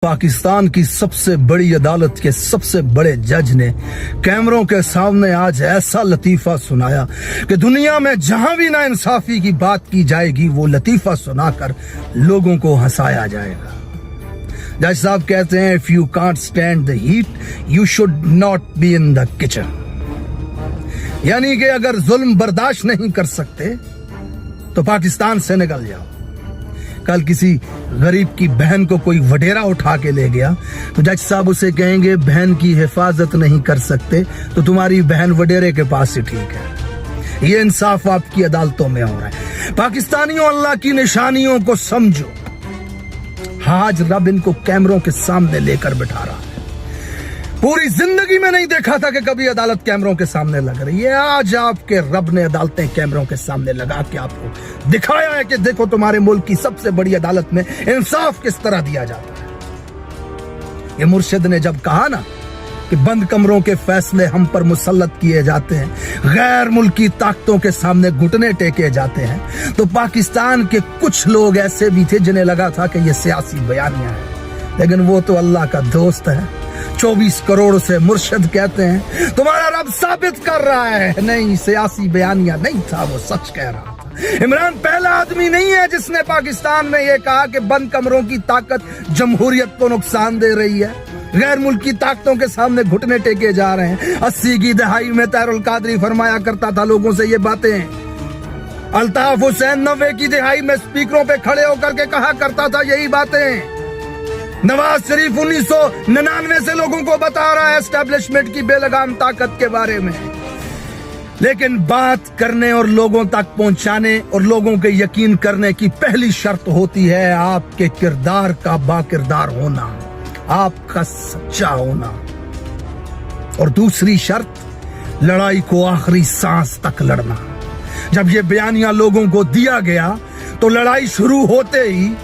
पाकिस्तान की सबसे बड़ी अदालत के सबसे बड़े जज ने कैमरों के सामने आज ऐसा लतीफा सुनाया कि दुनिया में जहां भी ना इंसाफी की बात की जाएगी वो लतीफा सुनाकर लोगों को हंसाया जाएगा। जज साहब कहते हैं, if you can't stand the heat you should not be in the kitchen. यानी कि अगर जुल्म बर्दाश्त नहीं कर सकते तो पाकिस्तान से निकल जाओ। कल किसी गरीब की बहन को कोई वडेरा उठा के ले गया तो जज साहब उसे कहेंगे, बहन की हिफाजत नहीं कर सकते तो तुम्हारी बहन वडेरे के पास ही ठीक है। ये इंसाफ आपकी अदालतों में हो रहा है। पाकिस्तानियों, अल्लाह की निशानियों को समझो। आज रब इनको कैमरों के सामने लेकर बिठा रहा है। पूरी जिंदगी में नहीं देखा था कि कभी अदालत कैमरों के सामने लग रही है। आज आपके रब ने अदालतें कैमरों के सामने लगा के आपको दिखाया है कि देखो तुम्हारे मुल्क की सबसे बड़ी अदालत में इंसाफ किस तरह दिया जाता है। ये मुर्शिद ने जब कहा ना कि बंद कमरों के फैसले हम पर मुसल्लत किए जाते हैं, गैर मुल्की ताकतों के सामने घुटने टेके जाते हैं, तो पाकिस्तान के कुछ लोग ऐसे भी थे जिन्हें लगा था कि ये सियासी बयानियां हैं, लेकिन वो तो अल्लाह का दोस्त है। 24 करोड़ से मुर्शिद कहते हैं तुम्हारा रब साबित कर रहा है, नहीं सियासी बयानियां नहीं था, वो सच कह रहा था। इमरान पहला आदमी नहीं है जिसने पाकिस्तान में यह कहा कि बंद कमरों की ताकत जमहूरियत को नुकसान दे रही है, गैर मुल्की ताकतों के सामने घुटने टेके जा रहे हैं। 80 की दहाई में तैरुल कादरी फरमाया करता था लोगों से ये बातें। अल्ताफ हुसैन 90 की दहाई में स्पीकरों पे खड़े होकर के कहा करता था यही बातें। नवाज शरीफ 1999 से लोगों को बता रहा है एस्टेब्लिशमेंट की बेलगाम ताकत के बारे में। लेकिन बात करने और लोगों तक पहुंचाने और लोगों के यकीन करने की पहली शर्त होती है आपके किरदार का बाकिरदार होना, आपका सच्चा होना, और दूसरी शर्त लड़ाई को आखिरी सांस तक लड़ना। जब ये बयानिया लोगों को दिया गया तो लड़ाई शुरू होते ही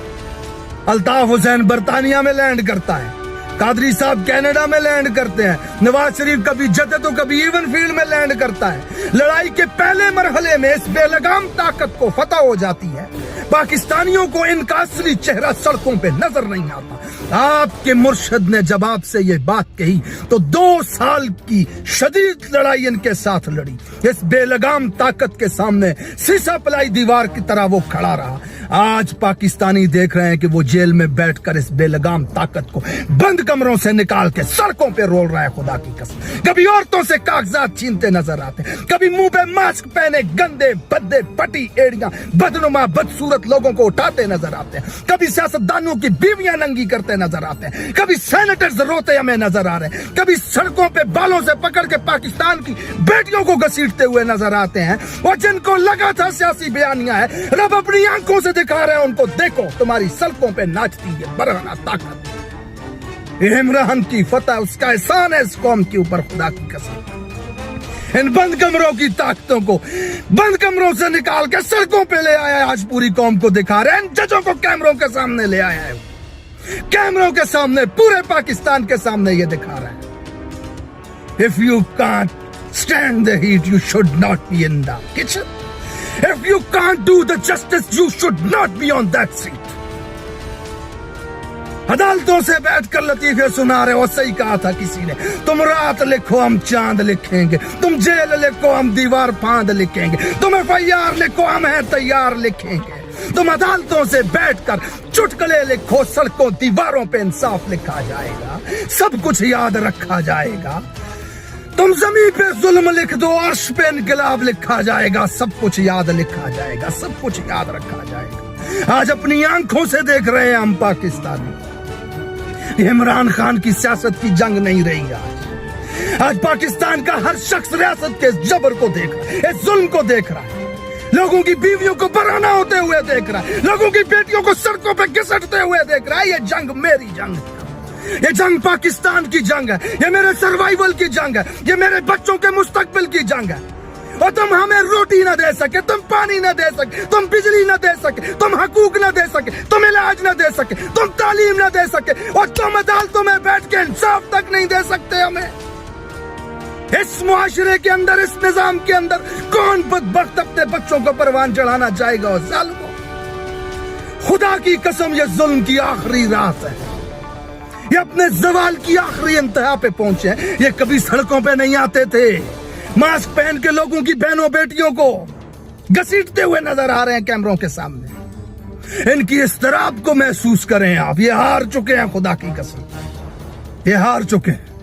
अल्ताफ हुसैन बर्तानिया में लैंड करता है, कादरी साहब कनाडा में लैंड करते हैं, नवाज शरीफ कभी जद्द तो कभी इवन फील्ड में लैंड करता है। लड़ाई के पहले मरहले में इस बेलगाम ताकत को फतह हो जाती है। पाकिस्तानियों को इनका असली चेहरा सड़कों पे नजर नहीं आता। आपके मुर्शिद ने जब आपसे ये बात कही तो 2 साल की शदीद लड़ाई इनके साथ लड़ी। इस बेलगाम ताकत के सामने सीसा पलाई दीवार की तरह वो खड़ा रहा। आज पाकिस्तानी देख रहे हैं कि वो जेल में बैठकर इस बेलगाम ताकत को बंद कमरों से निकाल के सड़कों पे रोल रहा है। खुदा की कसम, कभी औरतों से कागजात छीनते नजर आते हैं, कभी मुंह पे मास्क पहने गंदे भद्दे पटी एड़ियां बदनुमा बदसूरत लोगों को उठाते नजर आते हैं, कभी सियासतदानों की बीवियां नंगी करते नजर आते हैं, कभी सेनेटर्स रोते हमें नजर आ रहे हैं, कभी सड़कों पे बालों से पकड़ के पाकिस्तान की बेटियों को घसीटते हुए नजर आते हैं। और जिनको लगा था सियासी बयानियां है, रब अपनी आंखों से दिखा रहे हैं उनको, देखो तुम्हारी सड़कों पे नाचती है बरहना ताकत। इमरान की फतह उसका एहसान है इस कौम के ऊपर, खुदा की कसम। इन बंद कमरों की ताकतों को बंद कमरों से निकाल के सड़कों पे ले आया है, आज पूरी कौम को दिखा रहे हैं। इन जजों को कैमरों के सामने ले आया है, कैमरों के सामने पूरे पाकिस्तान के सामने ये दिखा रहा है। If you can't stand the heat you should not be in the kitchen. If you can't do the justice, you should not be on that seat. अदालतों से बैठकर लतीफे सुना रहे हो। सही कहा था किसी ने, तुम रात लिखो हम चांद लिखेंगे, तुम जेल लिखो हम दीवार फांद लिखेंगे, तुम FIR लिखो हम हैं तैयार लिखेंगे। तुम अदालतों से बैठकर चुटकुले लिखो, सड़कों दीवारों पे इंसाफ लिखा जाएगा, सब कुछ याद रखा जाएगा। तुम जमीन पे जुल्म लिख दो, अर्श पे इनकलाब लिखा जाएगा, सब कुछ याद लिखा जाएगा, सब कुछ याद रखा जाएगा। आज अपनी आंखों से देख रहे हैं हम पाकिस्तानी, इमरान खान की सियासत की जंग नहीं रही। आज पाकिस्तान का हर शख्स रियासत के जबर को देख रहा है, इस जुल्म को देख रहा है, लोगों की बीवियों को बराना होते हुए देख रहा है, लोगों की बेटियों को सड़कों पे घिसटते हुए देख रहा है। ये जंग मेरी जंग है, ये जंग पाकिस्तान की जंग है, ये मेरे सर्वाइवल की जंग है, ये मेरे बच्चों के मुस्तकबिल की जंग है। और तुम हमें रोटी न दे सके, तुम पानी न दे सके, तुम बिजली न दे सके, तुम हकूक न दे सके, तुम इलाज न दे सके, तुम तालीम न दे सके, और तुम अदालतों में बैठ के इंसाफ तक नहीं दे सकते हमें। इस मुआशरे के अंदर, इस निजाम के अंदर कौन बदबख्त अपने बच्चों को परवान चढ़ाना चाहेगा? और जालिमों, खुदा की कसम ये जुल्म की आखिरी रात है। یہ اپنے زوال کی آخری انتہا پہ پہنچے ہیں. یہ کبھی سڑکوں پہ نہیں آتے تھے, ماسک پہن کے لوگوں کی بہنوں بیٹیوں کو گھسیٹتے ہوئے نظر آ رہے ہیں کیمروں کے سامنے. ان کی اضطراب کو محسوس کریں آپ. یہ ہار چکے ہیں, خدا کی قسم یہ ہار چکے ہیں.